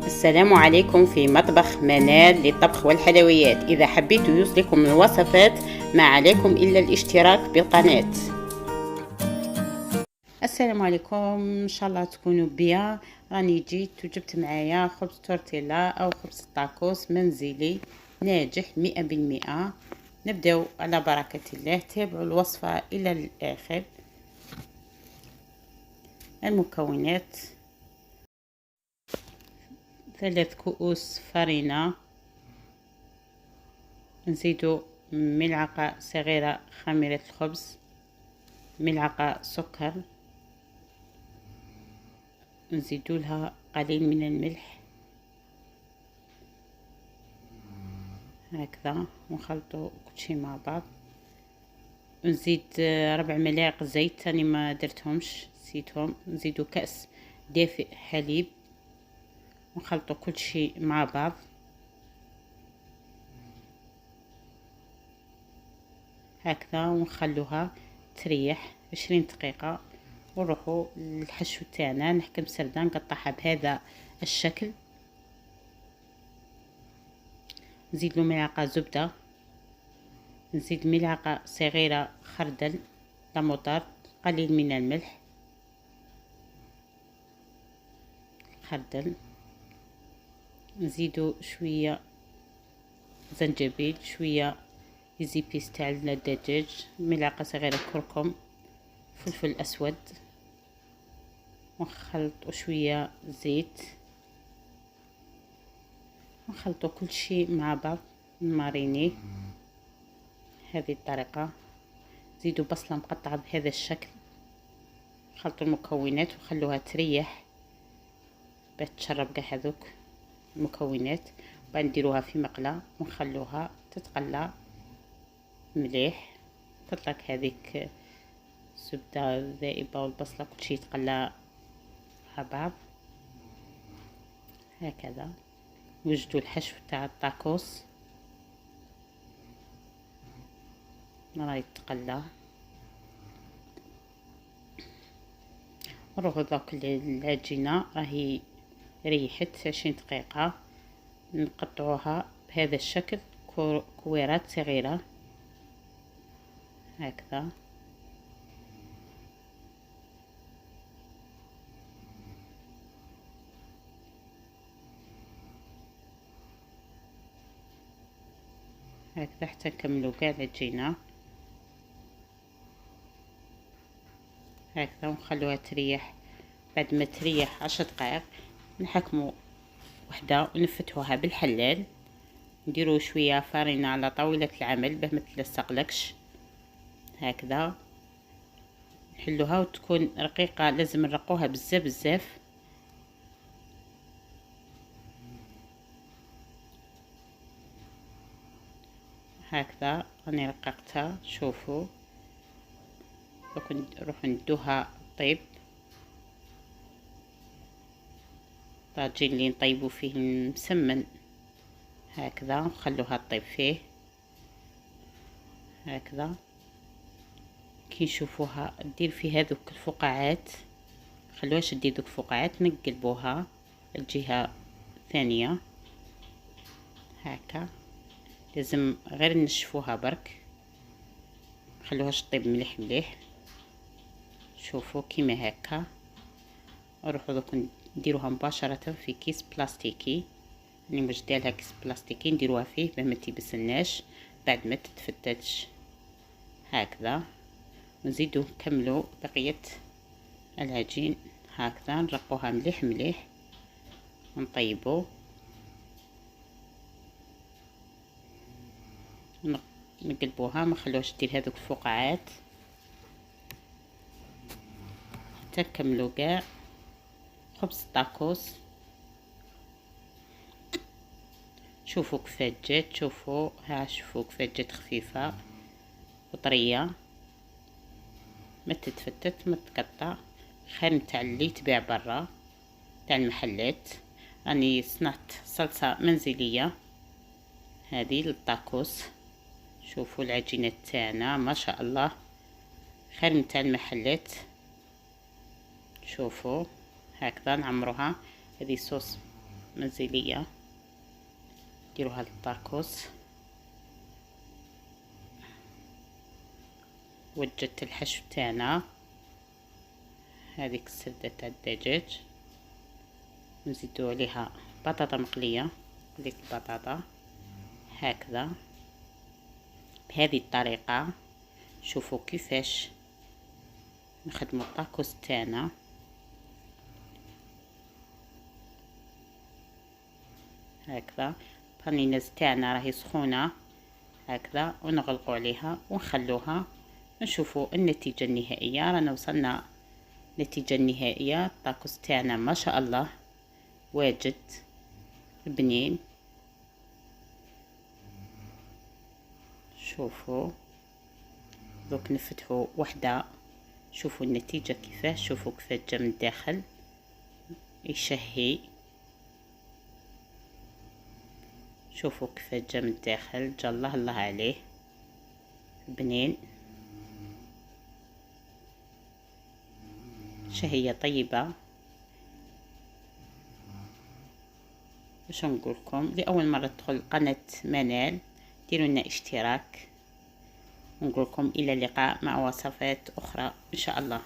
السلام عليكم في مطبخ منال للطبخ والحلويات. إذا حبيتوا يوصلكم الوصفات ما عليكم إلا الاشتراك بالقناة. السلام عليكم، إن شاء الله تكونوا بيا. راني جيت وجبت معايا خبز تورتيلا أو خبز طاكوس منزلي ناجح 100%. نبداو على بركة الله. تابعوا الوصفة إلى الآخر. المكونات: 3 كؤوس فرينة، نزيدو ملعقة صغيرة خميرة الخبز، ملعقة سكر، نزيدو لها قليل من الملح هكذا، ونخلطو كلشي مع بعض. نزيد 4 ملاعق زيت تاني ما درتهمش، نسيتهم. نزيدو كأس دافئ حليب، ونخلطو كلشي مع بعض هكذا، ونخلوها تريح 20 دقيقة. ونروحوا للحشو تاعنا. نحكم سردة نقطعها بهذا الشكل، نزيد له ملعقة زبدة، نزيد ملعقة صغيرة خردل لاموطارد، قليل من الملح، خردل، نزيدو شوية زنجبيل، شوية يزيبيس تاع الدجاج، ملعقة صغيرة كركم، فلفل اسود، ونخلطو شوية زيت، نخلطو كل شيء مع بعض، نمارينيه هذه الطريقة. زيدوا بصلة مقطعة بهذا الشكل، خلطوا المكونات وخلوها تريح باش تشرب كاع هذوك المكونات. وبعد نديروها في مقلة ونخلوها تتقلى مليح، تطلق هذيك الزبدة الذائبة والبصلة كل شيء يتقلى مع بعض هكذا. وجدوا الحشو تاع الطاكوس راهي تقلى. نروحو دوك العجينة راهي ريحت 20 دقيقة. نقطعوها بهذا الشكل كويرات صغيرة هكذا. هكذا حتى نكملو كاع العجينة هكذا، ونخلوها تريح. بعد ما تريح 10 دقائق نحكمو وحدة ونفتحوها بالحلال. نديرو شوية فرينة على طاولة العمل باه ما تلصقلكش هكذا. نحلوها وتكون رقيقة، لازم نرقوها بزاف بزاف هكذا. راني رققتها، شوفوا. نروح ندوها طيب طاجين اللي نطيبو فيه المسمن هكذا، نخلوها طيب فيه هكذا. كي نشوفوها دير في هذوك الفقاعات، خلوهاش دير دوك الفقاعات، نقلبوها الجهة الثانية هكا. لازم غير نشفوها برك، خلوهاش طيب مليح مليح. شوفوا كيما هكا. نروحو دوك نديروها مباشرة في كيس بلاستيكي. راني مجدالها لها كيس بلاستيكي نديروها فيه باه ما تيبسلناش بعد ما تتفتتش هكذا. نزيدو نكملو بقية العجين هكذا، نرقوها مليح مليح ونطيبو. نقلبوها، ما خلوهاش دير هذوك الفقاعات حتى نكملو كاع خبز الطاكوس. شوفوا كيفاش جات، شوفوا ها، شوفوا كيفاش جات خفيفه وطريه، ما تتفتت ما تقطع. خير تاع اللي تبيع برا تاع المحلات. راني صنعت صلصه منزليه هذه للطاكوس. شوفوا العجينه تاعنا ما شاء الله خير من تاع المحلات. شوفوا هكذا نعمروها. هذه صوص منزلية ديروها للطاكوس. وجدت الحشو تاعنا، هذيك السردة تاع الدجاج، نزيدو عليها بطاطا مقلية. قليت البطاطا هكذا بهذه الطريقة. شوفوا كيفاش نخدمو الطاكوس تاعنا. هكذا البانيناز تاعنا راهي سخونة هكذا، ونغلقوا عليها ونخلوها نشوفوا النتيجة النهائية. رانا وصلنا النتيجة النهائية. الطاكوس تاعنا ما شاء الله واجد بنين. شوفوا دوك نفتحوا وحده، شوفوا النتيجة كيفاش، شوفوا كيفاش جا من الداخل يشهي. شوفوا كيفاش جا من الداخل، جا الله الله عليه بنين، شهية طيبة. واش نقولكم، لأول مرة تدخل قناة منال ديروا لنا اشتراك، ونقولكم إلى اللقاء مع وصفات أخرى إن شاء الله.